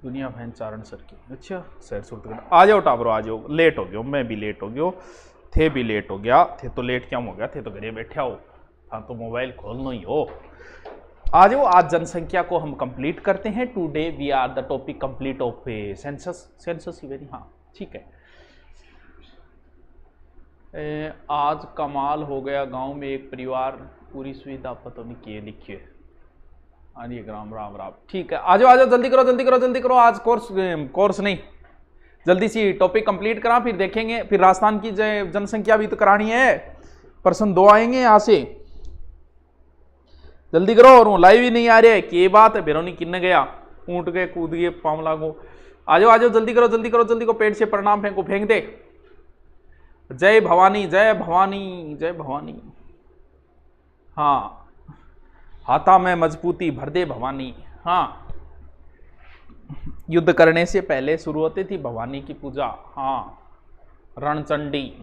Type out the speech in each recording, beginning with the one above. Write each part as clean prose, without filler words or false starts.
दुनिया बहन चारण सर की। अच्छा सैर सूरत आ जाओ टाबरो आ जाओ, लेट हो गयो, मैं भी लेट हो गयो, थे भी लेट हो गया, थे तो लेट क्या हो गया, थे तो घरे बैठे हो, हाँ तो मोबाइल खोलना ही हो। आ जाओ, आज जनसंख्या को हम कंप्लीट करते हैं। Today we are the topic complete of census, census ही वेरी, हाँ ठीक है। आज कमाल हो गया, गांव में एक परिवार पूरी सुविधा पता नहीं किए लिखिए। हाँ जी राम राम राम, ठीक है आ जाओ जल्दी करो जल्दी करो जल्दी करो। आज कोर्स नहीं, जल्दी सी टॉपिक कंप्लीट करा, फिर देखेंगे, फिर राजस्थान की जनसंख्या भी तो करानी है, प्रश्न 2 आएंगे यहां से, जल्दी करो। और लाइव ही नहीं आ रहे, की बात है, बेरोनी किन्ने गया, ऊंट गए कूद गए पाम लागो। आ जाओ जल्दी करो जल्दी करो जल्दी को, पेट से प्रणाम फेंको, फेंक दे। जय भवानी जय भवानी जय भवानी। हाँ हाथा में मजबूती भर दे भवानी। हाँ युद्ध करने से पहले शुरू होती थी भवानी की पूजा। हाँ रणचंडी।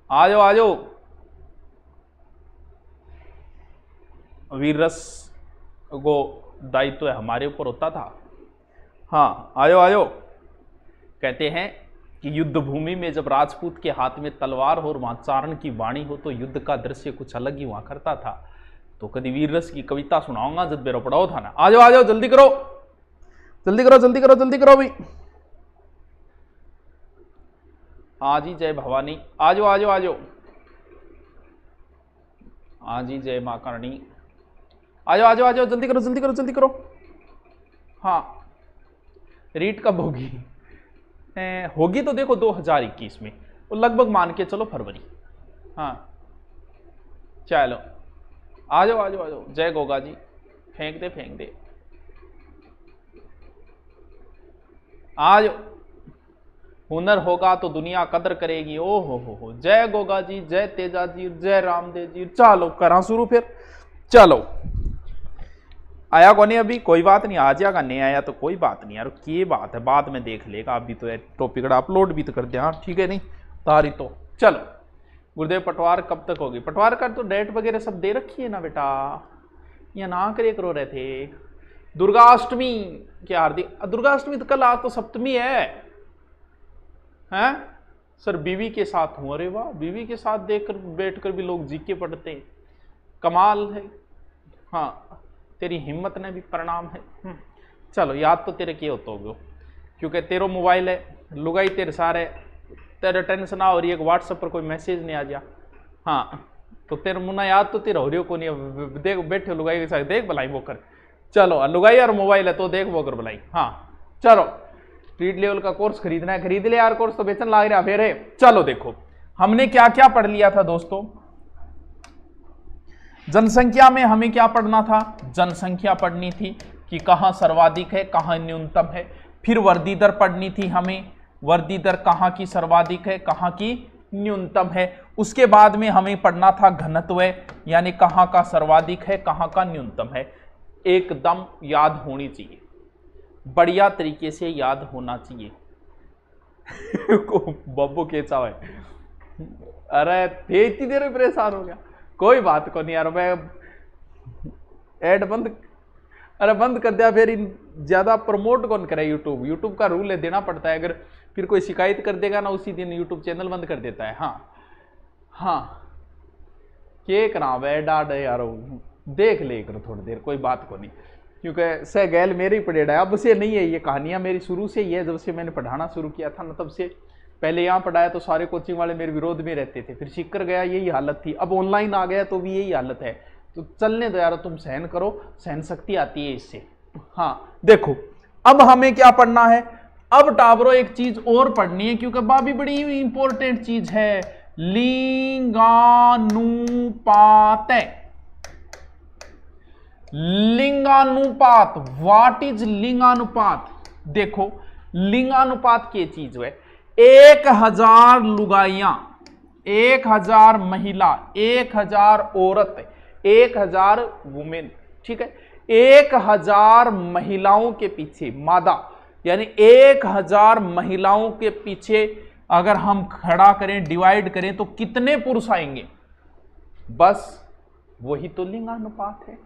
आ जाओ वीररस को दायित्व हमारे ऊपर होता था। हाँ आ जाओ। कहते हैं कि युद्ध भूमि में जब राजपूत के हाथ में तलवार हो और वहां चारण की वाणी हो तो युद्ध का दृश्य कुछ अलग ही वहां करता था। तो कभी वीररस की कविता सुनाऊंगा जब बेरो पड़ाओ था ना। आ जाओ जल्दी करो जल्दी करो जल्दी करो जल्दी करो भाई। हाँ जी जय भवानी। आ जाओ हाँ जी जय मां करणी। आ जाओ जल्दी करो जल्दी करो जल्दी करो। हाँ रीट कब होगी? होगी तो देखो 2021 में, वो लगभग मान के चलो फरवरी। हाँ चलो आ जाओ। जय गोगा जी, फेंक दे आ जाओ। हुनर होगा तो दुनिया कदर करेगी। ओ हो जय गोगा जी, जय तेजा जी, जय रामदेव जी। चलो करा शुरू फिर, चलो। आया कौन है अभी? कोई बात नहीं, आ जाएगा, नहीं आया तो कोई बात नहीं यार, की बात है, बाद में देख लेगा। अभी तो टॉपिक अपलोड भी तो कर दे, हाँ ठीक है नहीं तारी तो। चलो गुरुदेव पटवार कब तक होगी? पटवार का तो डेट वगैरह सब दे रखी है ना बेटा, या ना करे करो रहे थे। दुर्गाष्टमी क्या हार्दिक, दुर्गाष्टमी तो कल, आज तो सप्तमी है। हैं सर बीवी के साथ हूं? अरे वाह, बीवी के साथ देखकर बैठकर भी लोग जीके पढ़ते हैं, कमाल है। हाँ तेरी हिम्मत ने भी प्रणाम है। चलो याद तो तेरे किए होते हो, क्योंकि तेरो मोबाइल है, लुगाई तेरे सारे, तेरे टेंशन ना हो रही है, व्हाट्सएप पर कोई मैसेज नहीं आ जा। हाँ तो तेरे मुन्ना याद तो तेरा हो रही हो को नहीं, देख बैठे लुगाई के साथ, देख भलाई वो कर। चलो लुगाई और मोबाइल है तो देख वो कर भलाई। हाँ चलो स्ट्रीट लेवल का कोर्स खरीदना है, खरीद ले यार, कोर्स तो बेचन लाग रहा फिर है। चलो देखो हमने क्या क्या पढ़ लिया था दोस्तों। जनसंख्या में हमें क्या पढ़ना था? जनसंख्या पढ़नी थी कि कहां सर्वाधिक है कहां न्यूनतम है। फिर वृद्धि दर पढ़नी थी हमें, वृद्धि दर कहां की सर्वाधिक है कहां की न्यूनतम है। उसके बाद में हमें पढ़ना था घनत्व, यानी कहां का सर्वाधिक है कहां का न्यूनतम है। एकदम याद होनी चाहिए, बढ़िया तरीके से याद होना चाहिए। बब्बू कैसा है? अरे थे इतनी देर में परेशान हो गया, कोई बात को नहीं यार, मैं ऐड बंद, अरे बंद कर दिया फिर, ज्यादा प्रमोट कौन करे। यूट्यूब का रूल है, देना पड़ता है, अगर फिर कोई शिकायत कर देगा ना उसी दिन यूट्यूब चैनल बंद कर देता है। हाँ के करा वे डाड यार, देख ले करो थोड़ी देर, कोई बात को नहीं, क्योंकि सह गैल मेरे ही पढ़ेड़ा है। अब से नहीं है ये कहानियां मेरी, शुरू से ही है, जब से मैंने पढ़ाना शुरू किया था ना तब से। पहले यहाँ पढ़ाया तो सारे कोचिंग वाले मेरे विरोध में रहते थे, फिर सीकर गया यही हालत थी, अब ऑनलाइन आ गया तो भी यही हालत है। तो चलने दो यार, तुम सहन करो, सहन शक्ति आती है इससे। हाँ देखो अब हमें क्या पढ़ना है, अब टाबरो एक चीज और पढ़नी है, क्योंकि बाबी बड़ी इंपॉर्टेंट चीज है, लिंगानुपात। लिंगानुपात, व्हाट इज लिंगानुपात? देखो लिंगानुपात की चीज है, 1000 लुगाइयां, 1000 महिला, 1000 औरत, 1000 वुमेन, ठीक है। 1000 महिलाओं के पीछे मादा, यानी 1000 महिलाओं के पीछे अगर हम खड़ा करें, डिवाइड करें तो कितने पुरुष आएंगे? बस वही तो लिंगानुपात है।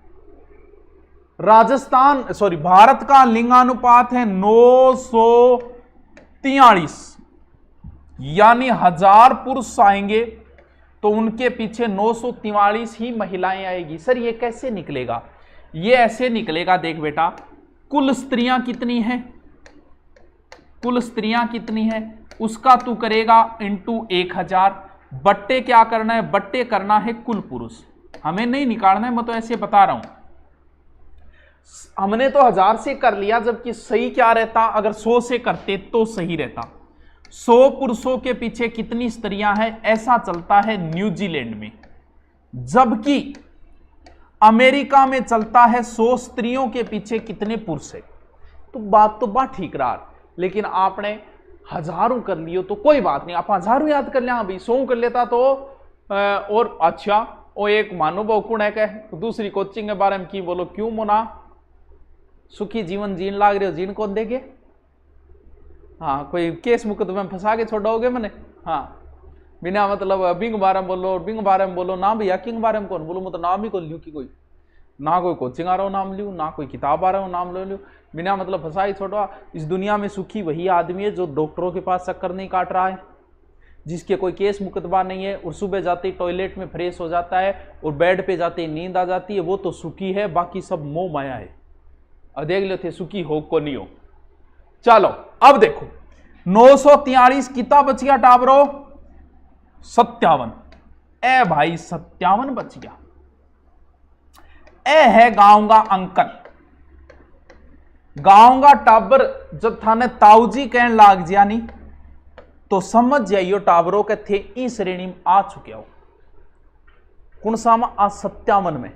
राजस्थान सॉरी भारत का लिंगानुपात है 943, यानी 1000 पुरुष आएंगे तो उनके पीछे 943 ही महिलाएं आएगी। सर ये कैसे निकलेगा? ये ऐसे निकलेगा, देख बेटा, कुल स्त्रियां कितनी हैं, कुल स्त्रियां कितनी हैं उसका तू करेगा इंटू 1000, बट्टे क्या करना है, बट्टे करना है कुल पुरुष, हमें नहीं निकालना है, मैं तो ऐसे बता रहा हूं। हमने तो 1000 से कर लिया, जबकि सही क्या रहता, अगर 100 से करते तो सही रहता। 100 पुरुषों के पीछे कितनी स्त्रियां हैं, ऐसा चलता है न्यूजीलैंड में, जबकि अमेरिका में चलता है 100 स्त्रियों के पीछे कितने पुरुष है। तो बात ठीक रहा, लेकिन आपने हजारों कर लियो तो कोई बात नहीं, आप हजारों याद कर लिया, अभी 100 कर लेता तो और अच्छा। वो एक मानो कुण है कह दूसरी कोचिंग के बारे में की बोलो, क्यों मुना सुखी जीवन जीन लाग रहे हो, जीन कौन देगे? हाँ, कोई केस मुकदमे में फंसा के छोड़ोगे मैंने? हाँ, बिना मतलब बिंग बारे में बोलो, बिंग बारे में बोलो ना भैया, किंग बारे में कौन बोलो, मैं तो नाम ही को लियो कि कोई ना कोई कोचिंग आ रहा हो नाम लियो, ना कोई किताब आ रहा हो नाम ले लियो, बिना मतलब फंसा ही छोड़ो। इस दुनिया में सुखी वही आदमी है जो डॉक्टरों के पास चक्कर नहीं काट रहा है, जिसके कोई केस मुकदमा नहीं है, और सुबह जाते ही टॉयलेट में फ्रेश हो जाता है और बेड पे जाते ही नींद आ जाती है, वो तो सुखी है, बाकी सब मोह माया है। और देख लेते सुखी हो को नहीं हो। चलो अब देखो 943 कितना बच गया टाबरो? 57। ए भाई 57 बच गया। ए है गांव का अंकल, गांव का टाबर जब थाने ताऊजी कहने लाग जिया नी तो समझ जाइयो टाबरों के थे इस श्रेणी में आ चुके हो। कौन सा में? आ 57 में।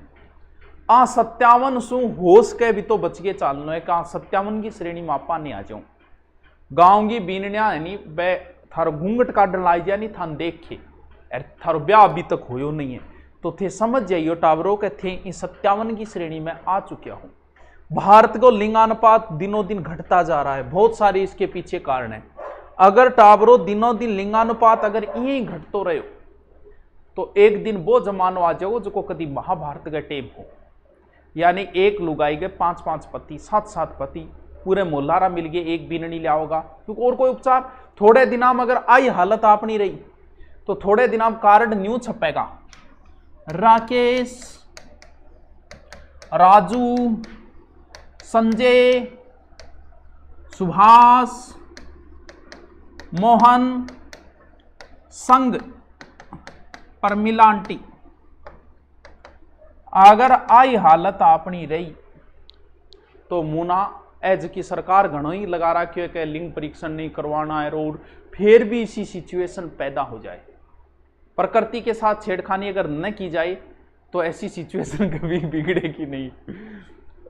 आ 57 सु होश के भी तो बच के चालनो है, कहा 57 की श्रेणी में आपा नहीं आ जाऊं। गांव की बीननिया है नी बे थारो घूंघट काटन लाई जा नी थान देखे, अरे थारो ब्याह अभी तक होयो नहीं है, तो थे समझ जाइयो टाबरों के थे इस 57 की श्रेणी में आ चुका हूं। भारत को लिंगानुपात दिनों दिन घटता जा रहा है, बहुत सारे इसके पीछे कारण है। अगर टाबरों दिनों दिन लिंगानुपात अगर यही घटतो रहे तो एक दिन वो जमानो आ जाओ जो कभी महाभारत का टेम हो, यानी एक लुगाई के 5-5 पति 7-7 पति, पूरे मोहल्ला मिल गए एक बीननी लिया होगा, क्योंकि और कोई उपचार थोड़े दिन में अगर आई हालत आप नहीं रही तो थोड़े दिन में कार्ड न्यू छपेगा, राकेश, राजू, संजय, सुभाष, मोहन, संग, परमिला आंटी। अगर आई हालत अपनी रही तो मुना एज की सरकार घणो ही लगा रखी है कि लिंग परीक्षण नहीं करवाना है, और फिर भी इसी सिचुएशन पैदा हो जाए। प्रकृति के साथ छेड़खानी अगर न की जाए तो ऐसी सिचुएशन कभी बिगड़ेगी नहीं।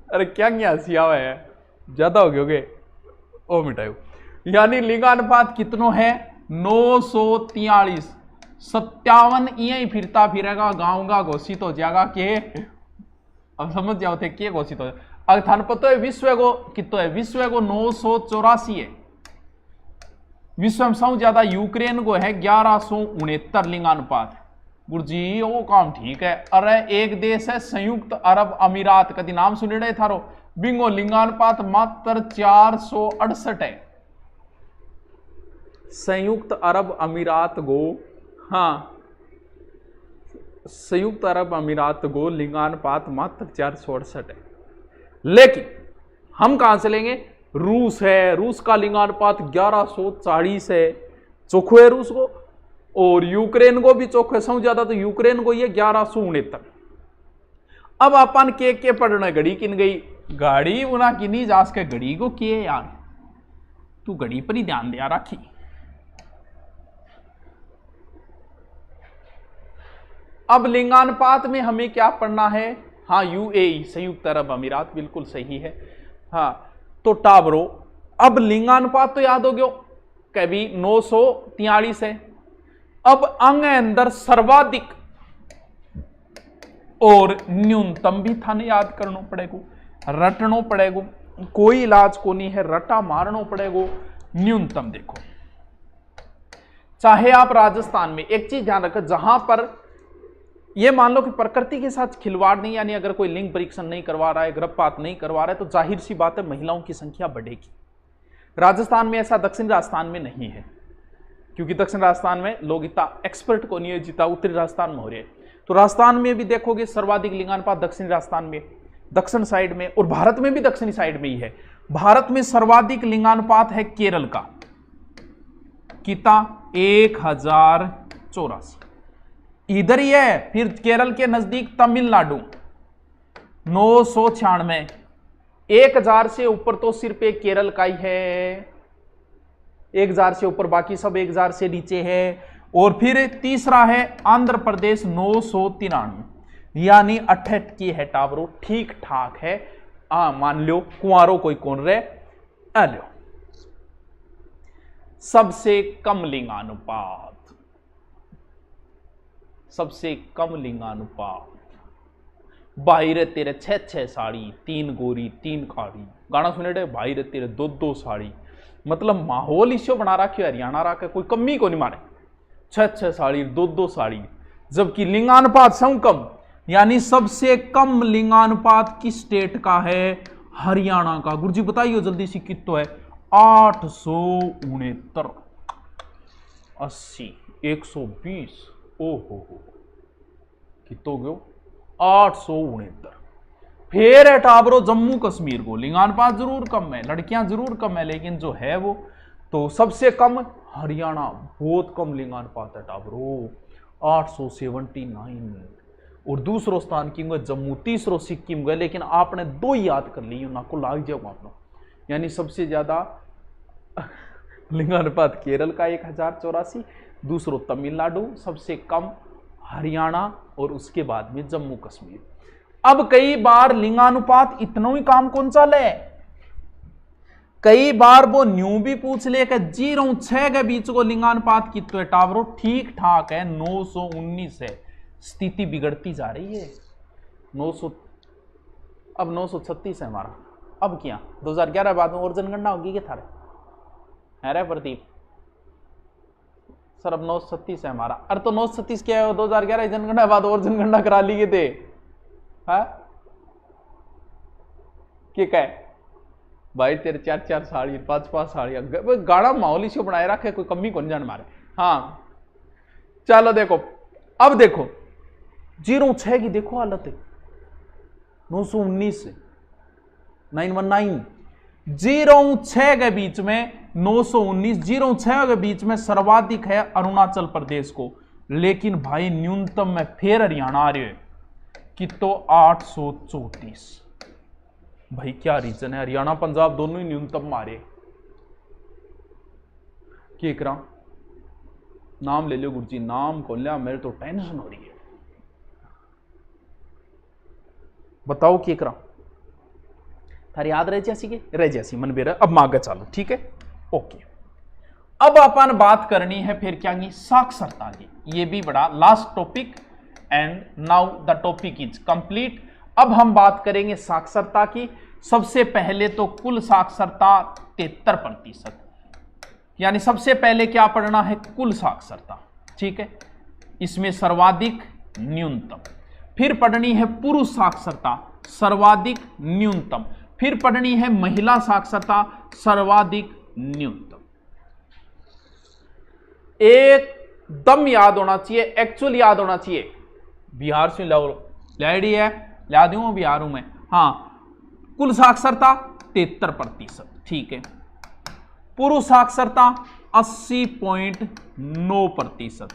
अरे क्या हंसी आवा है, ज्यादा हो गए ओ मिटाओ। यानी लिंगानुपात कितनो है? 943। 57 यही फिरता फिरेगा, गांव का घोषित हो जाएगा के, अब समझ जाओ थे के घोषित हो जाए। अगर थान पता है विश्व को कितो है, विश्व को 984 है, विश्व में सबसे ज्यादा यूक्रेन को है 1169 लिंगानुपात। गुरुजी वो काम ठीक है। अरे एक देश है संयुक्त अरब अमीरात, कभी नाम सुने रहे थारो, बिंगो लिंगानुपात मात्र 468 है। संयुक्त अरब अमीरात गो, हाँ संयुक्त अरब अमीरात गो लिंगानुपात मात्र 468 है। लेकिन हम कहां से लेंगे? रूस है, रूस का लिंगानुपात 1140 है, चोखो है रूस को, और यूक्रेन को भी चोखो है, सबसे ज्यादा तो यूक्रेन को ये 1169। अब अपन के पढ़ने घड़ी किन गई, गाड़ी उना किनी जास के घड़ी को किए यार, तू घड़ी पर ही ध्यान दिया राखी। अब लिंगानुपात में हमें क्या पढ़ना है? हाँ यूएई, संयुक्त अरब अमीरात, बिल्कुल सही है। हाँ तो टाबरो अब लिंगानुपात तो याद हो गयो कभी 943 है। अब अंग अंदर सर्वाधिक और न्यूनतम भी थाने याद करना पड़ेगा, रटनो पड़ेगा, कोई इलाज को नहीं है, रटा मारनो पड़ेगा। न्यूनतम देखो, चाहे आप राजस्थान में, एक चीज ध्यान रखो, जहां पर ये मान लो कि प्रकृति के साथ खिलवाड़ नहीं, यानी अगर कोई लिंग परीक्षण नहीं करवा रहा है, गर्भपात नहीं करवा रहा है, तो जाहिर सी बात है महिलाओं की संख्या बढ़ेगी। राजस्थान में ऐसा, दक्षिण राजस्थान में नहीं है, क्योंकि दक्षिण राजस्थान में लोग इतना एक्सपर्ट को नियोजित उत्तरी राजस्थान में हो रहे हैं। तो राजस्थान में भी देखोगे सर्वाधिक लिंगानुपात दक्षिण राजस्थान में, दक्षिण साइड में, और भारत में भी दक्षिणी साइड में ही है। भारत में सर्वाधिक लिंगानुपात है केरल का, कितना 1084, इधर ही है। फिर केरल के नजदीक तमिलनाडु 996, 1000 से ऊपर तो सिर्फ एक केरल का ही है, 1000 से ऊपर, बाकी सब 1000 से नीचे है। और फिर तीसरा है आंध्र प्रदेश 993, यानी 88 की है टावरो, ठीक ठाक है। मान लो कुंवारों कोई कौन रहे, लो। सबसे कम लिंगानुपात, सबसे कम लिंगानुपात, भाई रे तेरे 6 साड़ी, 3 गोरी 3 काड़ी, गाना सुने रे भाई रे तेरे 2 साड़ी, मतलब माहौल इश्यो बना रखे हरियाणा रहा, कोई कमी को नहीं मारे, 6 साड़ी 2 साड़ी। जबकि लिंगानुपात सब कम, यानी सबसे कम लिंगानुपात किस स्टेट का है, हरियाणा का। गुरुजी बताइए जल्दी से कितना है, 869, 80, 120, ओहो कितो गयो 869। फिर है टाबरो जम्मू कश्मीर को, लिंगानुपात जरूर कम है, लड़कियां जरूर कम है, लेकिन जो है वो तो सबसे कम हरियाणा, बहुत कम लिंगानुपात है टाबरो 879। और दूसरो स्थान की जम्मू, तीसरो सिक्किम गए, लेकिन आपने 2 याद कर ली ना को लाग जाओ आप, यानी सबसे ज्यादा लिंगानुपात केरल का 1084, दूसरो तमिलनाडु, सबसे कम हरियाणा, और उसके बाद में जम्मू कश्मीर। अब कई बार लिंगानुपात इतना ही काम कौन सा ले, कई बार वो न्यू भी पूछ ले कि 0 और 6 के बीच को लिंगानुपात कितना है टावरो, ठीक ठाक है 919 है। स्थिति बिगड़ती जा रही है, 900, अब 936 है हमारा। अब क्या 2011 बाद में और जनगणना होगी क्या थारे, है रे प्रदीप सर? अब 936 है हमारा। अरे तो 936 क्या है, 2011 जनगणना बाद और जनगणना करा लिए थे, क्या है भाई तेरे 4 साड़ी 5 साड़ी, गाड़ा माहौल इसे बनाए रखे, कोई कमी कौन जान मारे। हाँ चलो देखो, अब देखो 0 6 की देखो हालत है, 919 से 919, 0 6 के बीच में 919, 0 6 के बीच में सर्वाधिक है अरुणाचल प्रदेश को, लेकिन भाई न्यूनतम में फिर हरियाणा आ रहे कि तो 834। भाई क्या रीजन है, हरियाणा पंजाब दोनों ही न्यूनतम मारे, क्या करा, नाम ले लो गुरुजी, नाम खोल लिया, मेरे तो टेंशन हो रही है, बताओ क्या करा, थारी याद रह जैसी मन बेरा। अब मांगे चालू, ठीक है, ओके। अब अपन बात करनी है फिर क्या की, साक्षरता की, ये भी बड़ा last topic, and now the topic is complete. अब हम बात करेंगे साक्षरता की। सबसे पहले तो कुल साक्षरता 73%, यानी सबसे पहले क्या पढ़ना है, कुल साक्षरता, ठीक है, इसमें सर्वाधिक न्यूनतम। फिर पढ़नी है पुरुष साक्षरता, सर्वाधिक न्यूनतम। फिर पढ़नी है महिला साक्षरता, सर्वाधिक न्यूनतम। एकदम याद होना चाहिए, एक्चुअल याद होना चाहिए। बिहार से लाइडी है, ला दूं बिहार हूं मैं, हाँ। कुल साक्षरता 73%, ठीक है। पुरुष साक्षरता 80.9%,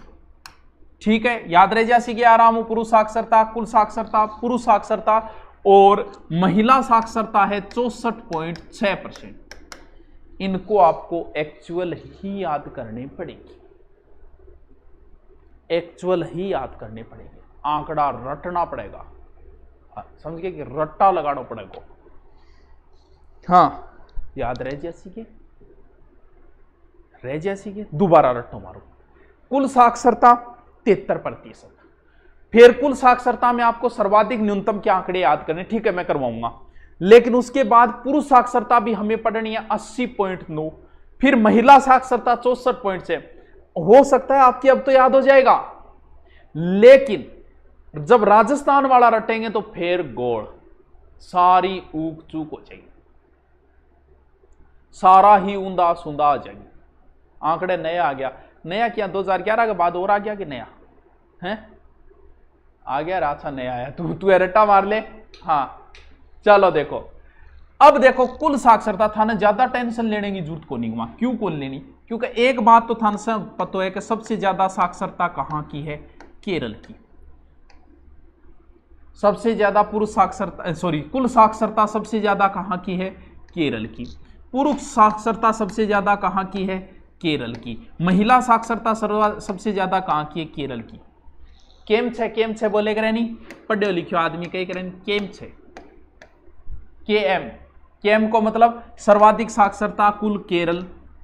ठीक है, याद रह जैसे कि आराम हो, पुरुष साक्षरता, कुल साक्षरता, पुरुष साक्षरता, और महिला साक्षरता है 64.6%। इनको आपको एक्चुअल ही याद करनी पड़ेगी, एक्चुअल ही याद करनी पड़ेगी, आंकड़ा रटना पड़ेगा, समझ गए कि रट्टा लगाना पड़ेगा। हाँ याद रह जैसी के दोबारा रट्टो मारो। कुल साक्षरता 73%। फिर कुल साक्षरता में आपको सर्वाधिक न्यूनतम के आंकड़े याद करने, ठीक है मैं करवाऊंगा, लेकिन उसके बाद पुरुष साक्षरता भी हमें पढ़नी है 80.9। फिर महिला साक्षरता 64.6। हो सकता है आपकी अब तो याद हो जाएगा, लेकिन जब राजस्थान वाला रटेंगे तो फिर गोड़, सारी ऊक चूक हो जाएगी, सारा ही ऊंधा सूंधा आ जाएगी। आंकड़े नया आ गया, नया क्या 2011 के बाद और आ गया कि नया है आ गया? अच्छा नया आया, तू रट्टा मार ले। हाँ चलो देखो, अब देखो कुल साक्षरता था ना, ज्यादा टेंशन लेने की जरूरत को नहीं हुआ। क्यों कौन लेनी? क्योंकि एक बात तो था ना पता है कि सबसे ज्यादा साक्षरता कहां की है? केरल की। सबसे ज्यादा पुरुष साक्षरता कुल साक्षरता सबसे ज्यादा कहां की है? केरल की। पुरुष साक्षरता सबसे ज्यादा कहां की है? केरल की। महिला साक्षरता सबसे ज्यादा कहां की है? केरल की। केम छे बोले करे नहीं, पढ़ो लिखो आदमी कही करे केम छे, केम को मतलब सर्वाधिक साक्षरता कुल केरल,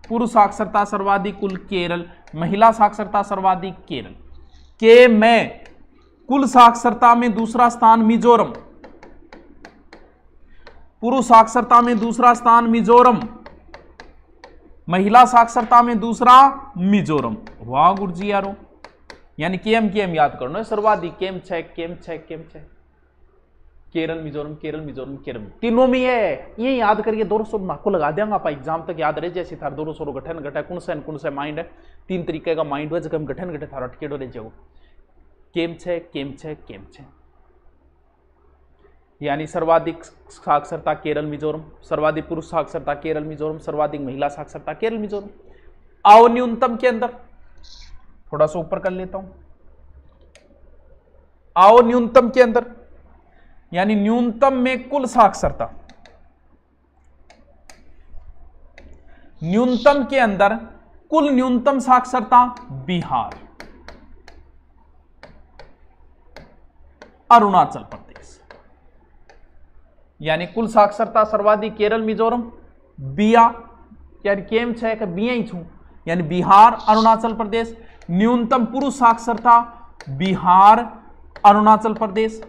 पुरुष साक्षरता सर्वाधिक कुल केरल, महिला साक्षरता सर्वाधिक केरल। के में कुल साक्षरता में दूसरा स्थान मिजोरम, पुरुष साक्षरता में दूसरा स्थान मिजोरम, महिला साक्षरता में दूसरा मिजोरम। वाह गुरुजी यारो, यानी केम याद करना सर्वाधिक केम छे केरल मिजोरम केरल मिजोरम केरल तीनों में है। ये याद करिए 200 नाको लगा देंगे आप एग्जाम तक याद रहे जैसे था 200 गठन घटा कौन सा माइंड है, 3 तरीके का माइंड है जब हम गठन घटे था अटकेडो रह जाओ। केम छे यानी सर्वाधिक साक्षरता केरल मिजोरम, सर्वाधिक पुरुष साक्षरता केरल मिजोरम, सर्वाधिक महिला साक्षरता केरल मिजोरम। आओ न्यूनतम के अंदर थोड़ा सा ऊपर कर लेता हूं, आओ न्यूनतम के अंदर, यानी न्यूनतम में कुल साक्षरता, न्यूनतम के अंदर कुल न्यूनतम साक्षरता बिहार, अरुणाचल प्रदेश। यानी कुल साक्षरता सर्वाधिक केरल मिजोरम, बिया यानी केम छे के बिया ही छू, यानी बिहार अरुणाचल प्रदेश। न्यूनतम पुरुष साक्षरता बिहार अरुणाचल प्रदेश,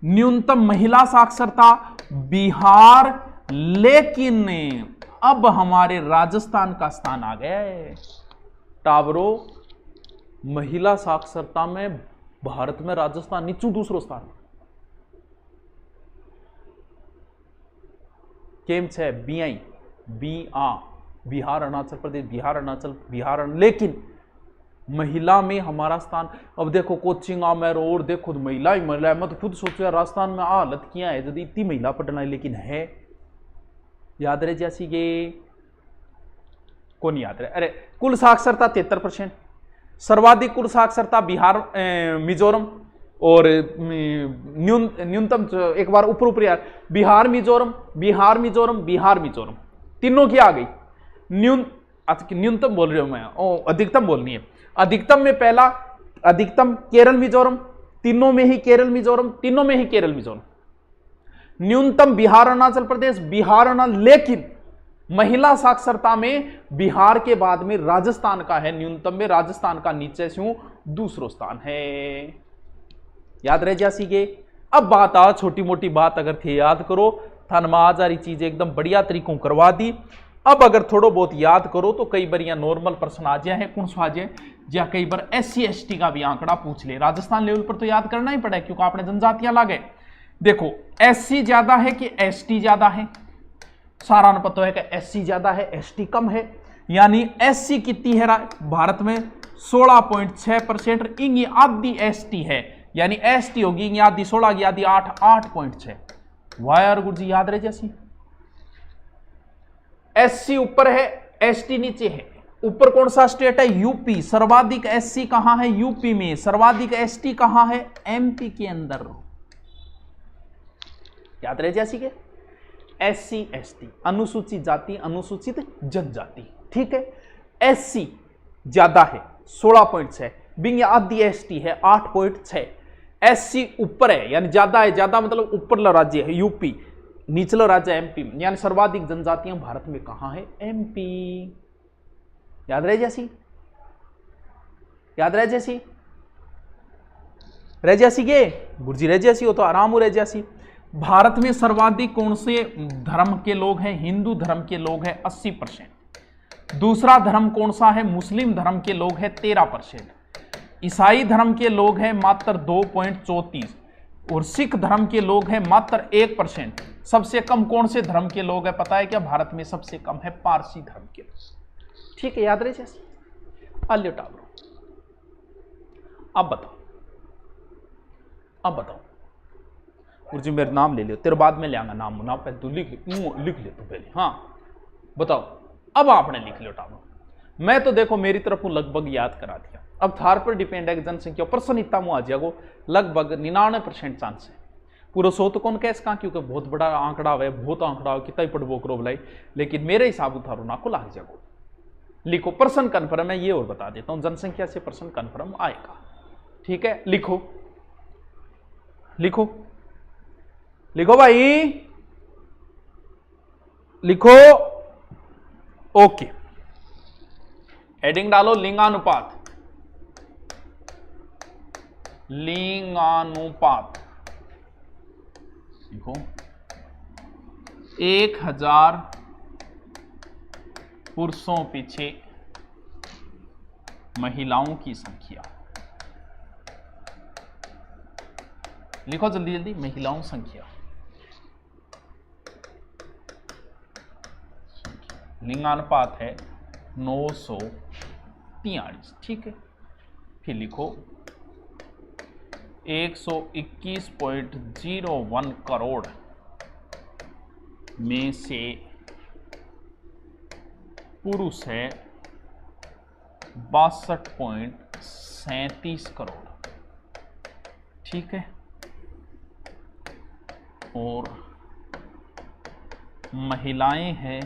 न्यूनतम महिला साक्षरता बिहार, लेकिन अब हमारे राजस्थान का स्थान आ गया है। टावरो महिला साक्षरता में भारत में राजस्थान नीचू दूसरो स्थान। केम छे बीआई बिहार अरुणाचल प्रदेश, बिहार अरुणाचल बिहार, लेकिन महिला में हमारा स्थान। अब देखो कोचिंग में और देखो तो महिला ही महिला है। मैं तो खुद सोचू यार राजस्थान में हालत क्या है यदि इतनी महिला पढ़ना है, लेकिन है। याद रहे जैसी ये कौन याद रहे? अरे कुल साक्षरता 73%, सर्वाधिक कुल साक्षरता बिहार मिजोरम, और न्यूनतम एक बार ऊपर यार बिहार मिजोरम बिहार मिजोरम बिहार मिजोरम, तीनों की आ गई। न्यूनतम बोल रही हूं मैं, अधिकतम बोलनी है। अधिकतम में पहला अधिकतम केरल मिजोरम, तीनों में ही केरल मिजोरम, तीनों में ही केरल मिजोरम। न्यूनतम बिहार अरुणाचल प्रदेश, बिहार अरुणाचल, लेकिन महिला साक्षरता में बिहार के बाद में राजस्थान का है न्यूनतम में, राजस्थान का नीचे से दूसरो स्थान है। याद रह जासी के। अब बात आ छोटी मोटी बात अगर थे याद करो, थानमा आ जा रही चीज एकदम बढ़िया तरीकों करवा दी। अब अगर थोड़ो बहुत याद करो तो कई बार यहाँ नॉर्मल प्रश्न आ जाए, कौन सा आ जाए, या कई बार SC ST का भी आंकड़ा पूछ ले। राजस्थान लेवल पर तो याद करना ही पड़ा क्योंकि आपने जनजातियां लागे। देखो SC ज्यादा है कि ST ज्यादा है? सारा न पता है कि SC ज्यादा है ST कम है। यानी SC कितनी है भारत में? 16.6%। इंगी आधी ST है, यानी ST होगी इंगी आधी 16 की आधी 8.6। वायर गुरुजी याद रहे जैसी। SC ऊपर है ST नीचे है। ऊपर कौन सा स्टेट है? यूपी। सर्वाधिक SC कहां है? यूपी में। सर्वाधिक ST कहां है? MP के अंदर। याद रहे जैसी के SC ST अनुसूचित जाति अनुसूचित जनजाति, ठीक है। SC ज्यादा है 16.6, बिंग आधी ST है 8.6। SC ऊपर है यानी ज्यादा है, ज्यादा मतलब ऊपर राज्य है यूपी, निचला राज्य MP, यानी सर्वाधिक जनजातियां भारत में कहां है? MP। याद रहे जैसी, याद रहे जैसी, रह जैसी के गुरुजी रह जैसी हो तो आराम हो रह जैसी। भारत में सर्वाधिक कौन से धर्म के लोग हैं? हिंदू धर्म के लोग हैं 80%। दूसरा धर्म कौन सा है? मुस्लिम धर्म के लोग हैं 13%। ईसाई धर्म के लोग हैं मात्र 2.34 और सिख धर्म के लोग हैं मात्र 1%। सबसे कम कौन से धर्म के लोग हैं पता है क्या? भारत में सबसे कम है पारसी धर्म के लोग। ठीक है, याद रहे जैसे आलियो टाबरो। अब बताओ, अब बताओ गुरुजी मेरा नाम ले लियो, तेरे बाद में ले आऊंगा नाम ना, पहले तू लिख ले तू पहले। हाँ बताओ, अब आपने लिख लियो टाबरो। मैं तो देखो मेरी तरफ लगभग याद करा दिया। अब थार पर डिपेंड है जनसंख्या परसन इतना मुआ जाएगा लगभग 99% चांस है पूरा 100 तो कौन कैस का, क्योंकि बहुत बड़ा आंकड़ा है, बहुत आंकड़ा है, कितना ही पढ़बो करो बुलाई, लेकिन मेरे हिसाब थारो ना को लाग जाएगा। लिखो पर्सन कन्फर्म है, ये और बता देता हूं, जनसंख्या से पर्सन कन्फर्म आएगा। ठीक है, लिखो लिखो लिखो भाई लिखो। ओके, हेडिंग डालो लिंगानुपात। लिंगानुपात लिखो 1000 पुरुषों पीछे महिलाओं की संख्या। लिखो जल्दी जल्दी, महिलाओं संख्या। लिंगानुपात है 943। ठीक है, फिर लिखो 121.01 करोड़ में से पुरुष है 62.37 करोड़। ठीक है, और महिलाएं हैं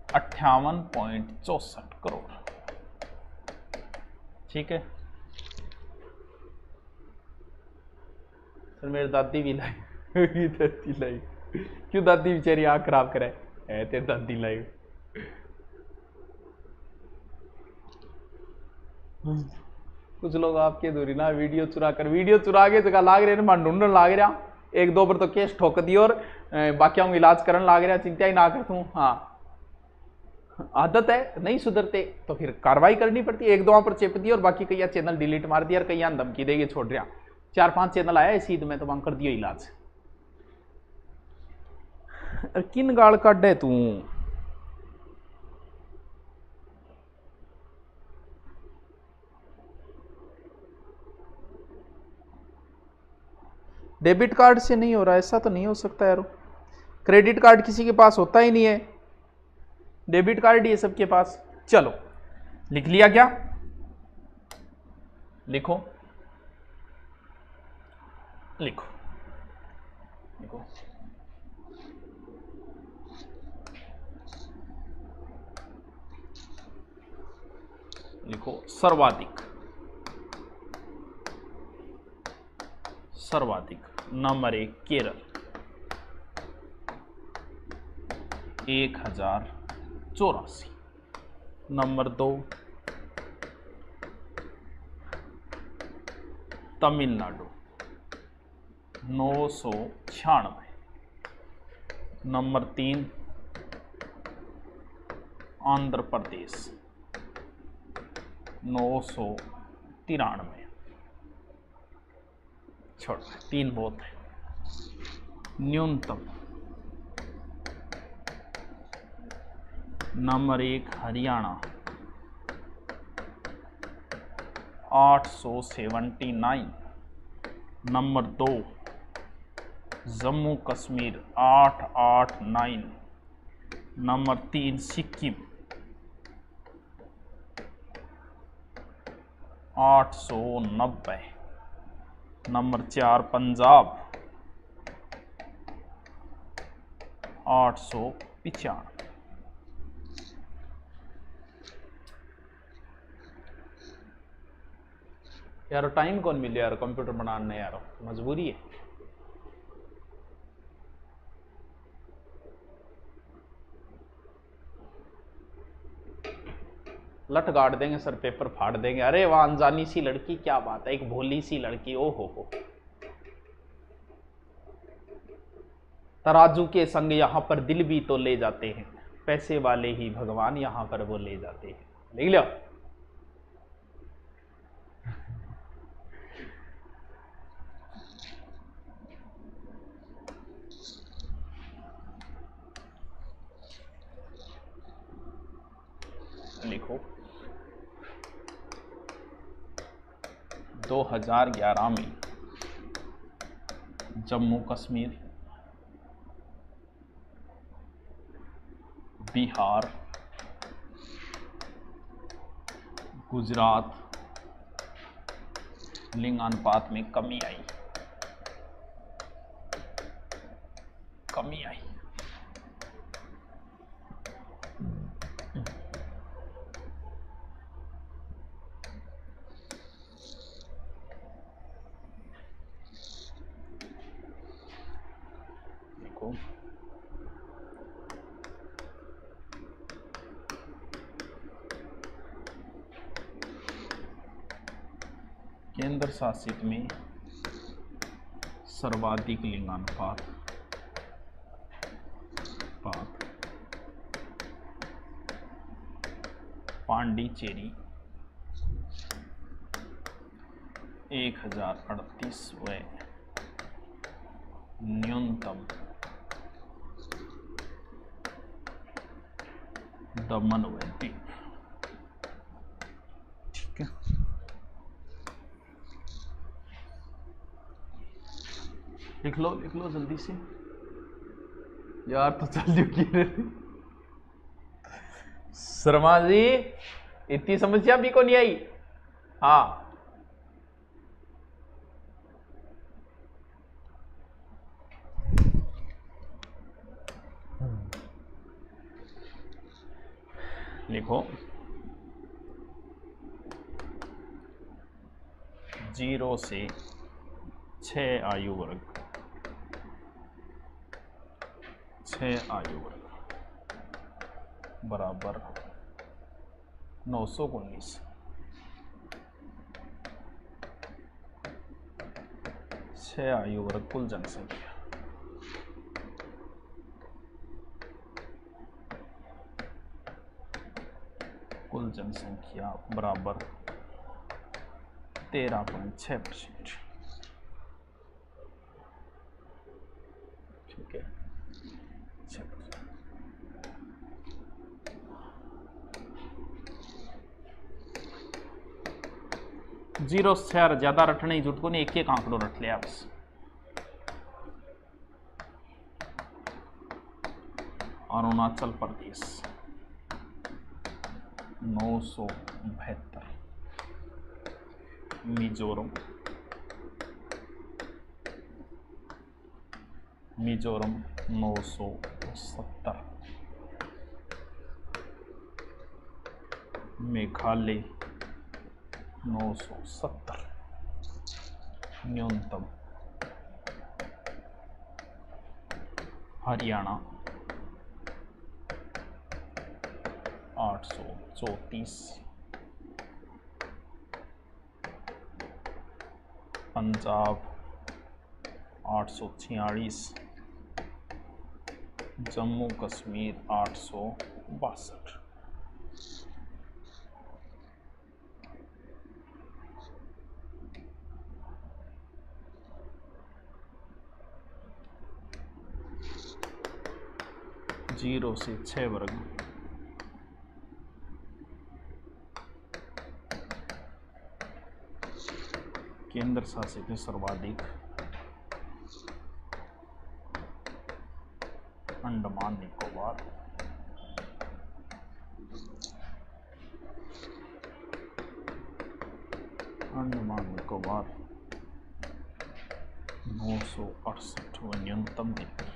58.64 करोड़। ठीक है सर, मेरी दादी भी लाई दादी लाई, क्यों दादी बेचारी आँख खराब करे है तेरी दादी लाई। कुछ लोग आपके दूरी ना वीडियो चुरा के जगह लाग रहे ना ढूंढन लाग रहा, एक दो पर तो केस ठोक दी और बाकियों को इलाज करने लाग रहा, चिंता ही ना कर तू। हाँ आदत है, नहीं सुधरते तो फिर कार्रवाई करनी पड़ती है। एक दो पर चेप दी और बाकी कई चैनल डिलीट मार दिया और कई धमकी देगी छोड़ रहा। 4-5 चैनल आया इसी में तो वहां कर दियो इलाज। किन गाल काट है तू? डेबिट कार्ड से नहीं हो रहा, ऐसा तो नहीं हो सकता यार। क्रेडिट कार्ड किसी के पास होता ही नहीं है, डेबिट कार्ड ही है सबके पास। चलो लिख लिया क्या? लिखो लिखो लिखो लिखो सर्वाधिक number 1 Kerala 1084। Number 2 Tamil Nadu 996। Number 3 Andhra Pradesh 993। छोड़ 3 बहुत है। न्यूनतम number 1 Haryana 879। Number 2 Jammu Kashmir 889। Number 3 Sikkim 890। Number 4 Punjab 895। यार टाइम कौन मिले यार कंप्यूटर बनाने, यार मजबूरी है। लट गाड़ देंगे सर, पेपर फाड़ देंगे। अरे वह अनजानी सी लड़की, क्या बात है, एक भोली सी लड़की, ओ हो। तराजू के संग यहां पर दिल भी तो ले जाते हैं, पैसे वाले ही भगवान यहां पर वो ले जाते हैं। लिख लो लिखो 2011 में जम्मू कश्मीर, बिहार, गुजरात लिंगानुपात में कमी आई। देखो केंद्र शासित में सर्वाधिक लिंगानुपात पांडिचेरी 1038 व न्यूनतम दमन व दीव। ठीक है, लिख लो जल्दी से यार, तो जल्दी की शर्मा जी, इतनी समस्या भी को नहीं आई। हाँ लिखो 0 से 6 आयु वर्ग, 6 आयु वर्ग बराबर 919। 6 आयु वर्ग कुल जनसंख्या, बराबर 13.6%। ठीक है, 6%। जीरो से ज्यादा रटने की जरूरत को नहीं, एक आंकड़ो रट लिया बस। अरुणाचल प्रदेश 972, मिजोरम 970, मेघालय 970 न्यूनतम, हरियाणा 834, पंजाब 846, जम्मू कश्मीर 862। जीरो से 6 वर्ग, केंद्र शासित है सर्वाधिक अंडमान निकोबार, अंडमान निकोबार 968 व न्यूनतम दिल्ली।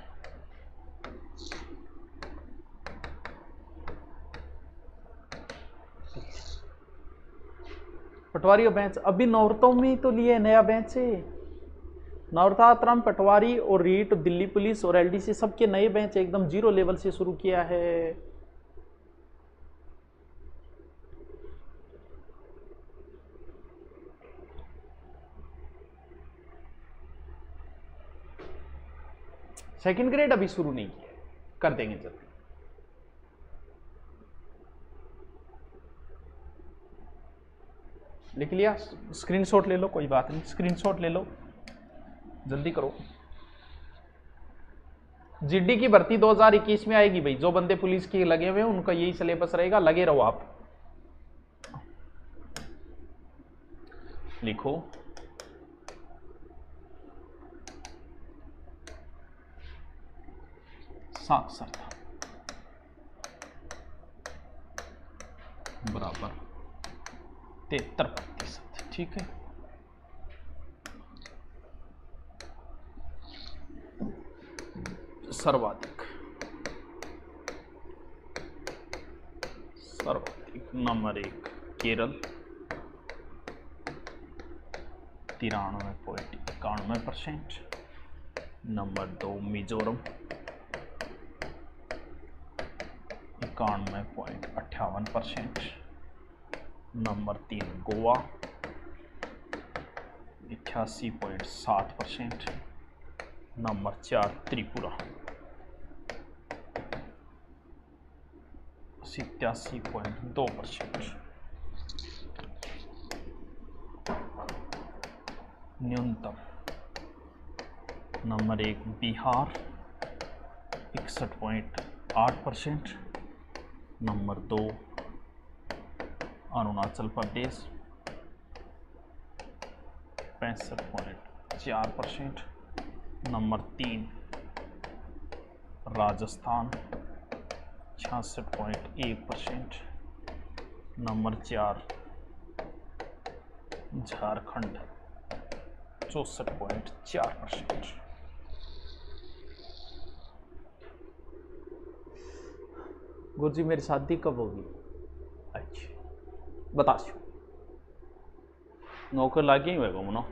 पटवारी और बेंच अभी नवरतों में ही तो लिए नया बेंच है। नवरतात्रम, पटवारी और रीट, दिल्ली पुलिस और एलडीसी सबके नए बेंच एकदम 0 लेवल से शुरू किया है। सेकंड ग्रेड अभी शुरू नहीं किया, कर देंगे जल्दी। लिख लिया, स्क्रीनशॉट ले लो, कोई बात नहीं, स्क्रीनशॉट ले लो, जल्दी करो। जीडी की भर्ती 2021 में आएगी भाई। जो बंदे पुलिस के लगे हुए हैं उनका यही सिलेबस रहेगा, लगे रहो आप। लिखो साक्षरता बराबर 73%। ठीक है, सर्वाधिक number 1 Kerala 93.91%। Number 2 Mizoram 91.58%। Number 3 Goa 88.7%। Number 4 Tripura 87.2%। न्यूनतम number 1 Bihar 61.8%। Number 2 Arunachal Pradesh 65.4%। Number 3 Rajasthan 66.1%। Number 4 Jharkhand 64.4%। गुरुजी मेरी शादी कब होगी? अच्छा बता नौकर लागे ही होगा मनो।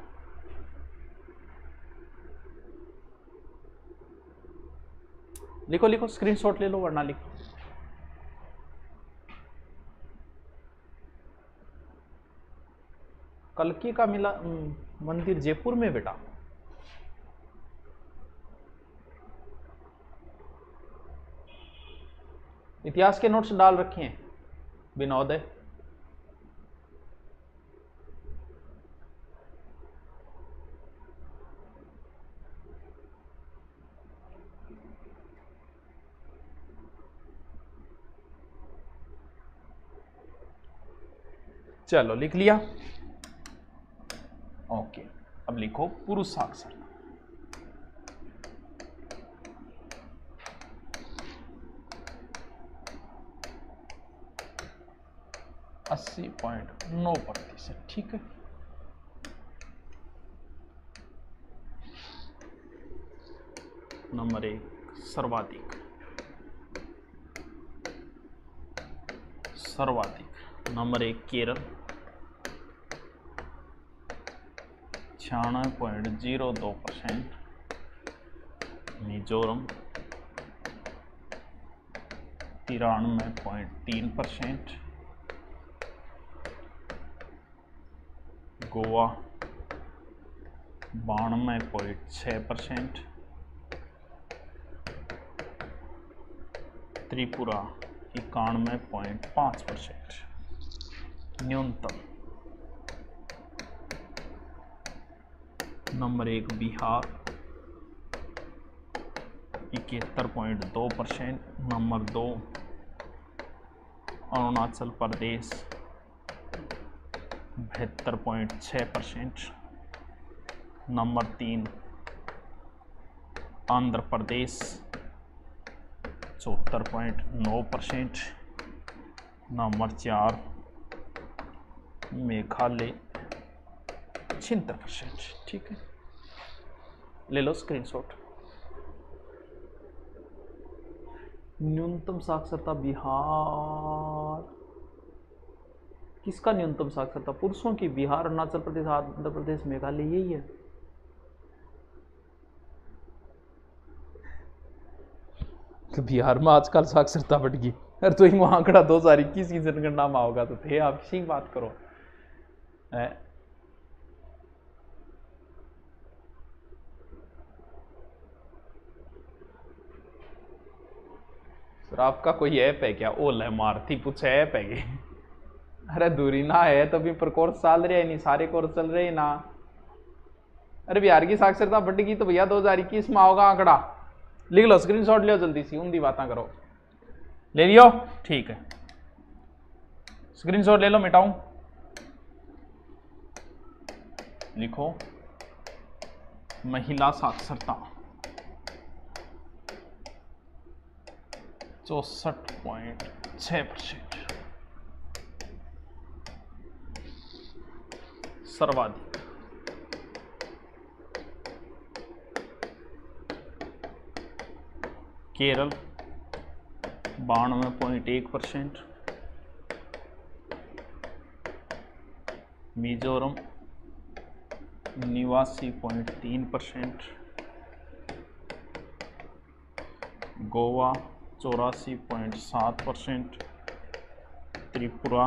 लिखो लिखो, स्क्रीनशॉट ले लो वरना लिखो। कल्कि का मिला मंदिर जयपुर में बेटा। इतिहास के नोट्स डाल रखे हैं विनोदय। चलो लिख लिया। ओके, अब लिखो पुरुष साक्षरता। 80.9%। ठीक है, नंबर 1 सर्वाधिक नंबर 1 केरल 96.02%। मिजोरम 93.3%। गोवा 92.6%। त्रिपुरा 91.5%। न्यूनतम number 1 Bihar 71.2%। Number 2 Arunachal Pradesh 72.6%। Number 3 Andhra प्रदेश 74.9%। नंबर 4 मेघालय 76%। ठीक है, ले लो स्क्रीनशॉट। न्यूनतम साक्षरता बिहार, किसका न्यूनतम साक्षरता? पुरुषों की। बिहार, अरुणाचल प्रदेश, आंध्र प्रदेश, मेघालय, यही है। तो बिहार में आजकल साक्षरता बढ़ गई। अरे तो ही वहां आंकड़ा 2021 की जनगणना में होगा तो थे आप इसी बात करो। सर आपका कोई ऐप है क्या? ओला मारती पूछे ऐप है क्या? अरे दूरी ना है तो भी पर कोर्स चल रहे नहीं, सारे कोर्स चल रहे ना। अरे बिहार की साक्षरता बढ़ेगी तो भैया 2021 में होगा आंकड़ा। लिख लो, स्क्रीनशॉट लियो जल्दी सी, उनकी बातें करो। ले लियो? ठीक है, स्क्रीनशॉट ले लो, मिटाऊं। लिखो महिला साक्षरता 64.6%। सर्वाधिक केरल 92.1%, मिजोरम 89.3%, गोवा 84.7%, त्रिपुरा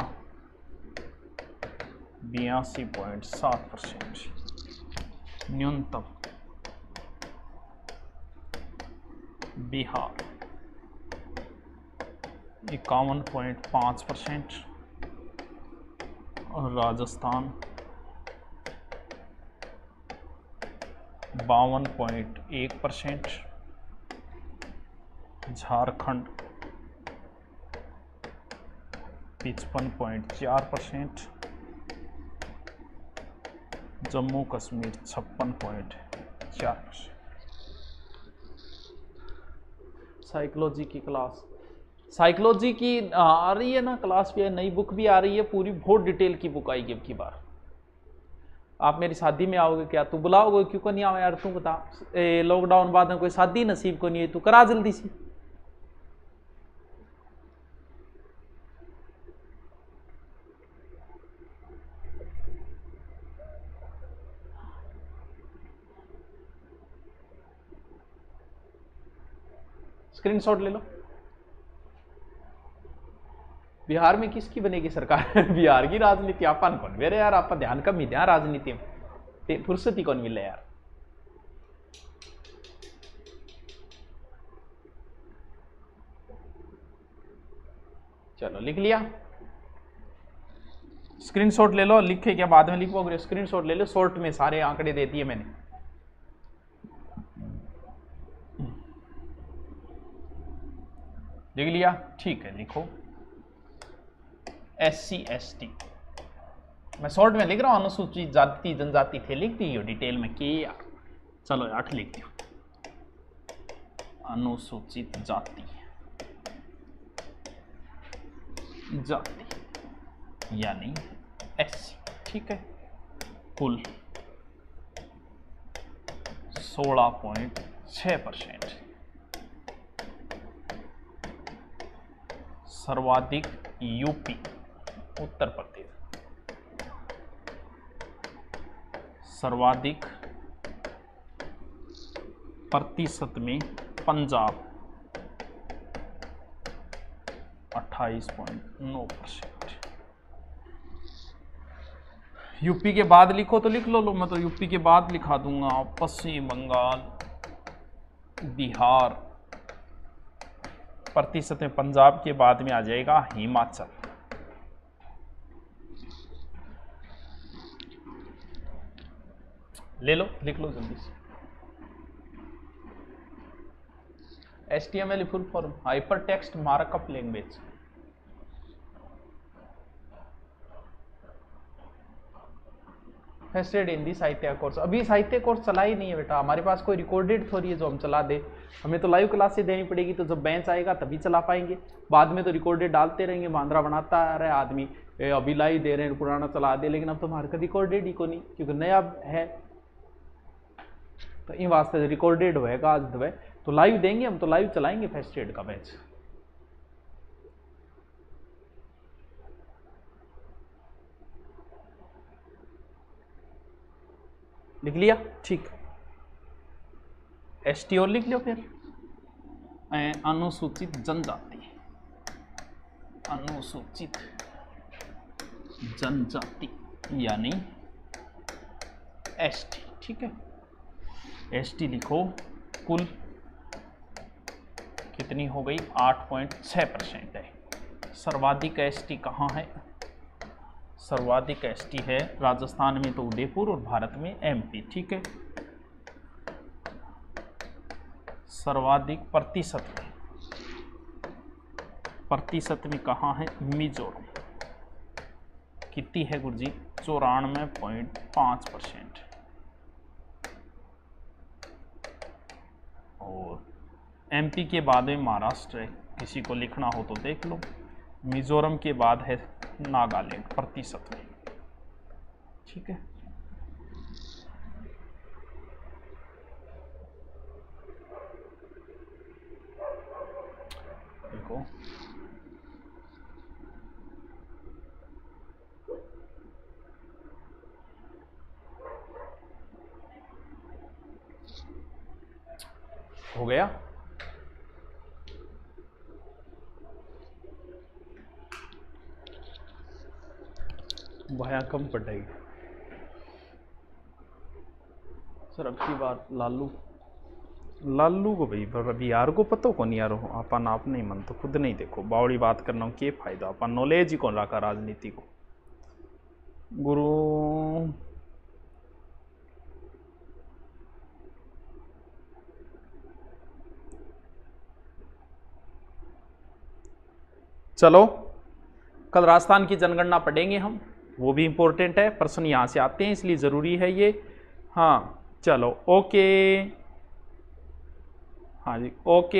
82.7%, न्यूनतम बिहार 51.5% और राजस्थान 52.1%, झारखंड 55.4%, जम्मू कश्मीर 56.4%। साइकोलॉजी की क्लास, साइकोलॉजी की आ रही है ना क्लास भी है, नई बुक भी आ रही है, पूरी बहुत डिटेल की बुक आएगी अब की बार। आप मेरी शादी में आओगे क्या? तू बुलाओगे क्यों को नहीं आओ यार, तू बता। लॉकडाउन बाद में कोई शादी नसीब को नहीं है, तू करा जल्दी सी। स्क्रीनशॉट ले लो। बिहार में किसकी बनेगी सरकार? बिहार की राजनीति आपन कौन मेरे यार, आप ध्यान कम ही ध्यान राजनीति में, फुर्सत ही कौन मिले यार। चलो लिख लिया, स्क्रीनशॉट ले लो। लिखे क्या बाद में लिखोगे, स्क्रीनशॉट ले लो, शॉर्ट में सारे आंकड़े दे दिए मैंने। लिख लिया, ठीक है। लिखो SC ST, मैं शॉर्ट में लिख रहा हूं, अनुसूचित जाति जनजाति थे, लिख दी डिटेल में कि यार। चलो 8 लिख दियो, अनुसूचित जाति यानी SC, ठीक है। कुल 16.6%। सर्वाधिक यूपी उत्तर प्रदेश, सर्वाधिक प्रतिशत में पंजाब 28.9%। यूपी के बाद लिखो तो लिख लो, मैं तो यूपी के बाद लिखा दूंगा। पश्चिम बंगाल, बिहार, प्रतिशत में पंजाब के बाद में आ जाएगा हिमाचल। ले लो, लिख लो जल्दी से। HTML full form hyper text markup language. First aid Hindi साहित्य कोर्स, अभी साहित्य कोर्स चला ही नहीं है बेटा, हमारे पास कोई रिकॉर्डेड थोड़ी है जो हम चला दे। हमें तो लाइव क्लासेस देनी पड़ेगी, तो जब बेंच आएगा तभी चला पाएंगे, बाद में तो रिकॉर्डेड डालते रहेंगे। बांद्रा बनाता आ रहा है आदमी, अभी लाइव दे रहे हैं, पुराना चला दे, लेकिन अब तो हमारे का रिकॉर्डेड ही को नहीं, क्योंकि नया है। तो इन वास्ते रिकॉर्डेड होएगा आज दबे, तो लाइव देंगे हम, तो लाइव चलाएंगे फर्स्ट एड का बैच। लिख लिया, ठीक। ST और लिख लो फिर, अनुसूचित जनजाति, अनुसूचित जनजाति यानी ST, ठीक है। ST लिखो, कुल कितनी हो गई? 8.6% है। सर्वाधिक ST कहाँ है? सर्वाधिक ST है राजस्थान में तो उदयपुर, और भारत में MP, ठीक है। सर्वाधिक प्रतिशत में कहाँ है? मिजोरम। कितनी है गुरु जी? 94.5%। और एमपी के बाद में महाराष्ट्र है, किसी को लिखना हो तो देख लो। मिजोरम के बाद है नागालैंड प्रतिशत में। ठीक है, देखो हो गया। भया कम पड़ेगी सर। अब की बार लालू को भाई बिहार को पता को नहीं यार, अपन आप नहीं मन तो खुद नहीं देखो बावड़ी बात करना हूँ, के फायदा अपन नॉलेज ही कौन रखा राजनीति को गुरु। चलो कल राजस्थान की जनगणना पढ़ेंगे हम, वो भी इंपॉर्टेंट है, प्रश्न यहाँ से आते हैं इसलिए ज़रूरी है ये। हाँ चलो ओके, हाँ जी ओके।